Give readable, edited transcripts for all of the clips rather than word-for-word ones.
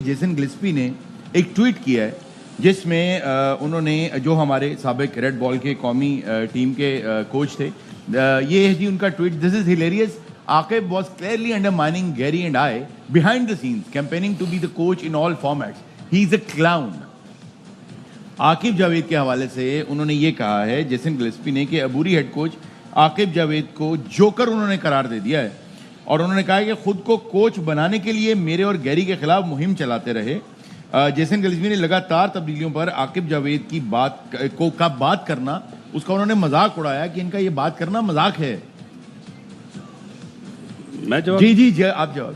Jason Gillespie ने एक tweet किया है जिसमें उन्होंने जो हमारे साबिक रेड बॉल के कौमी टीम के कोच थे, ये है जी उनका tweet. This is hilarious. Aqib was clearly undermining Gary and I behind the scenes, campaigning to be the coach in all formats. He's a clown. Aqib Javed के हवाले से उन्होंने ये कहा है जेसन गिलेस्पी ने कि अबूरी हेड कोच आकिब जावेद को जोकर उन्होंने करार दे दिया है और उन्होंने कहा कि खुद को कोच बनाने के लिए मेरे और गैरी के खिलाफ मुहिम चलाते रहे. जेसन गिलेस्पी ने लगातार तब्दीलियों पर आकिब जावेद की बात करना, उसका उन्होंने मजाक उड़ाया कि इनका ये बात करना मजाक है. मैं जवाब जी आप जवाब.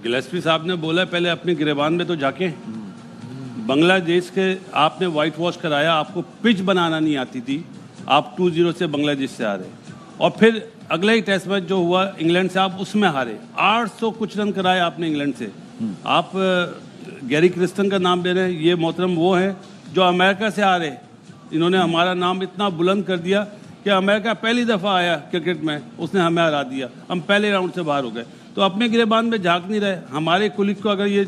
गिलेस्पी साहब ने बोला पहले अपने गिरेबान में तो जाके बांग्लादेश के आपने वाइट वॉश कराया, आपको पिच बनाना नहीं आती थी, आप 2-0 से बांग्लादेश से हारे और फिर अगला ही टेस्ट मैच जो हुआ इंग्लैंड से आप उसमें हारे. 800 कुछ रन कराए आपने इंग्लैंड से. आप गैरी क्रिस्टन का नाम ले रहे हैं, ये मोहतरम वो हैं जो अमेरिका से हारे. इन्होंने हमारा नाम इतना बुलंद कर दिया कि अमेरिका पहली दफ़ा आया क्रिकेट में, उसने हमें हरा दिया, हम पहले राउंड से बाहर हो गए. तो अपने गिरेबान में झांक नहीं रहे. हमारे कुलिक को अगर ये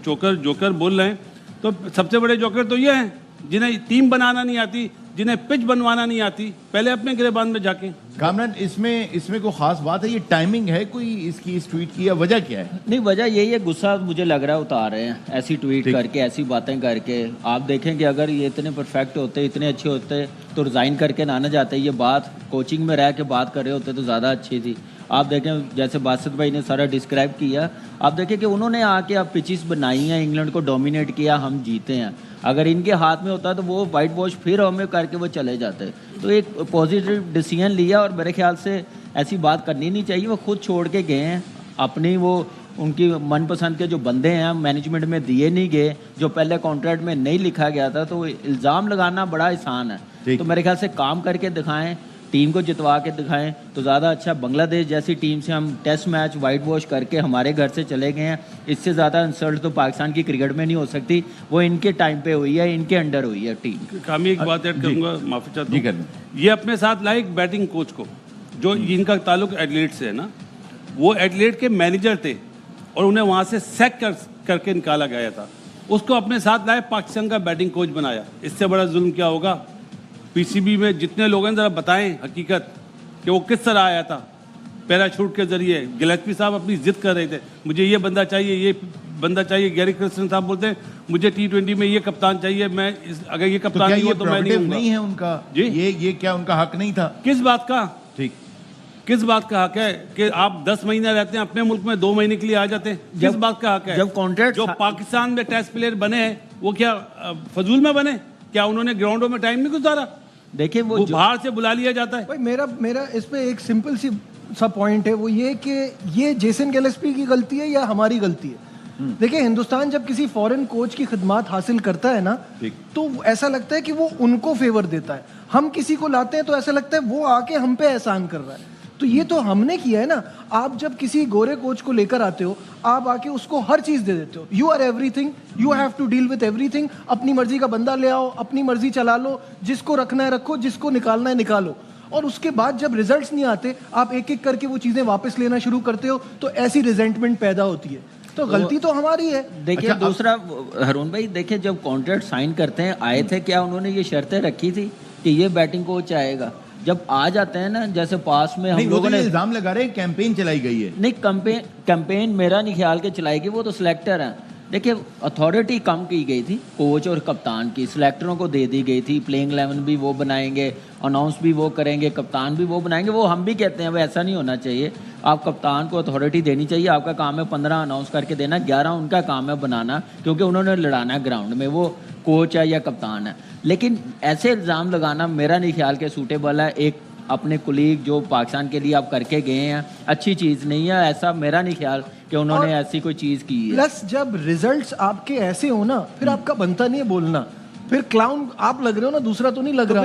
जोकर बोल रहे हैं तो सबसे बड़े जोकर तो ये हैं जिन्हें टीम बनाना नहीं आती, जिन्हें पिच बनवाना नहीं आती. पहले अपने गिरेबान में जाके. कामरान, इसमें कोई खास बात है, ये टाइमिंग है कोई इसकी, इस ट्वीट की, या वजह क्या है? नहीं, वजह यही है, गुस्सा मुझे लग रहा है उतार रहे हैं ऐसी ट्वीट करके, ऐसी बातें करके. आप देखें कि अगर ये इतने परफेक्ट होते, इतने अच्छे होते तो रिज़ाइन करके ना जाते. ये बात कोचिंग में रह के बात कर रहे होते तो ज़्यादा अच्छी थी. आप देखें जैसे बासित भाई ने सारा डिस्क्राइब किया, आप देखें कि उन्होंने आके आप पिचेस बनाई हैं, इंग्लैंड को डोमिनेट किया, हम जीते हैं. अगर इनके हाथ में होता तो वो वाइट वॉश फिर हमें करके वो चले जाते. तो एक पॉजिटिव डिसीजन लिया और मेरे ख्याल से ऐसी बात करनी नहीं चाहिए. वो खुद छोड़ के गए हैं अपनी, वो उनकी मनपसंद के जो बंदे हैं मैनेजमेंट में दिए नहीं गए, जो पहले कॉन्ट्रैक्ट में नहीं लिखा गया था. तो इल्ज़ाम लगाना बड़ा आसान है. तो मेरे ख्याल से काम करके दिखाएं, टीम को जितवा के दिखाएं तो ज़्यादा अच्छा. बांग्लादेश जैसी टीम से हम टेस्ट मैच वाइट वॉश करके हमारे घर से चले गए हैं. इससे ज़्यादा इंसल्ट तो पाकिस्तान की क्रिकेट में नहीं हो सकती. वो इनके टाइम पे हुई है, इनके अंडर हुई है टीम. कामी एक बात ऐड करूँगा, माफ़ी चाहता हूँ. ये अपने साथ लाए एक बैटिंग कोच को, जो इनका ताल्लुक एडलेड से है ना, वो एडलेड के मैनेजर थे और उन्हें वहाँ से सैक करके निकाला गया था. उसको अपने साथ लाए, पाकिस्तान का बैटिंग कोच बनाया. इससे बड़ा जुल्म क्या होगा? पीसीबी में जितने लोग हैं ज़रा बताएं हकीकत कि वो किस तरह आया था पैराशूट के ज़रिए. गिलेस्पी साहब अपनी जिद कर रहे थे, मुझे ये बंदा चाहिए, ये बंदा चाहिए. गैरी क्रिस्टन साहब बोलते हैं मुझे T20 में ये कप्तान चाहिए, मैं अगर ये कप्तान नहीं हो तो मैं नहीं है उनका जी. ये क्या उनका हक नहीं था? किस बात का? ठीक, किस बात का हक है कि आप 10 महीने रहते हैं अपने मुल्क में, 2 महीने के लिए आ जाते हैं? किस बात का हक है? जब कॉन्ट्रैक्ट जो पाकिस्तान में टेस्ट प्लेयर बने हैं वो क्या फजूल में बने? क्या उन्होंने ग्राउंडों में टाइम नहीं गुजारा? देखिए वो बाहर से बुला लिया जाता है. भाई मेरा इस पे एक सिंपल सा पॉइंट है, वो ये कि ये जेसन गिलेस्पी की गलती है या हमारी गलती है. देखिए, हिंदुस्तान जब किसी फॉरेन कोच की खिदमत हासिल करता है ना, तो ऐसा लगता है कि वो उनको फेवर देता है. हम किसी को लाते हैं तो ऐसा लगता है वो आके हम पे एहसान कर रहा है. तो ये तो हमने किया है ना. आप जब किसी गोरे कोच को लेकर आते हो, आप आके उसको हर चीज दे देते हो. You are everything, you have to deal with everything. अपनी मर्जी का बंदा ले आओ, अपनी मर्जी चला लो, जिसको रखना है रखो, जिसको निकालना है निकालो. और उसके बाद जब रिजल्ट्स नहीं आते, आप एक एक करके वो चीजें वापस लेना शुरू करते हो, तो ऐसी रिजेंटमेंट पैदा होती है. तो गलती तो हमारी है. देखिए दूसरा हरून भाई, देखिए जब कॉन्ट्रैक्ट साइन करते हैं, आए थे क्या उन्होंने ये शर्तें रखी थी कि ये बैटिंग कोच आएगा? जब आ जाते हैं ना, जैसे पास में हम लोगों ने इल्जाम लगा रहे हैं कैंपेन चलाई गई है. नहीं, कैंपेन मेरा नहीं ख्याल के चलाएगी, वो तो सिलेक्टर हैं. देखिए अथॉरिटी कम की गई थी कोच और कप्तान की, सिलेक्टरों को दे दी गई थी. प्लेइंग 11 भी वो बनाएंगे, अनाउंस भी वो करेंगे, कप्तान भी वो बनाएंगे. वो हम भी कहते हैं वो ऐसा नहीं होना चाहिए. आप कप्तान को अथॉरिटी देनी चाहिए. आपका काम है 15 अनाउंस करके देना, 11 उनका काम है बनाना, क्योंकि उन्होंने लड़ाना है ग्राउंड में. वो कोच है या कप्तान है. लेकिन ऐसे इल्ज़ाम लगाना मेरा नहीं ख्याल के सूटेबल है. एक अपने कुलीग जो पाकिस्तान के लिए आप करके गए हैं, अच्छी चीज़ नहीं है. ऐसा मेरा नहीं ख्याल कि उन्होंने ऐसी कोई चीज़ की है. प्लस जब रिजल्ट्स आपके ऐसे हो ना, फिर आपका बनता नहीं है बोलना. फिर क्लाउन आप लग रहे हो ना, दूसरा तो नहीं लग रहा.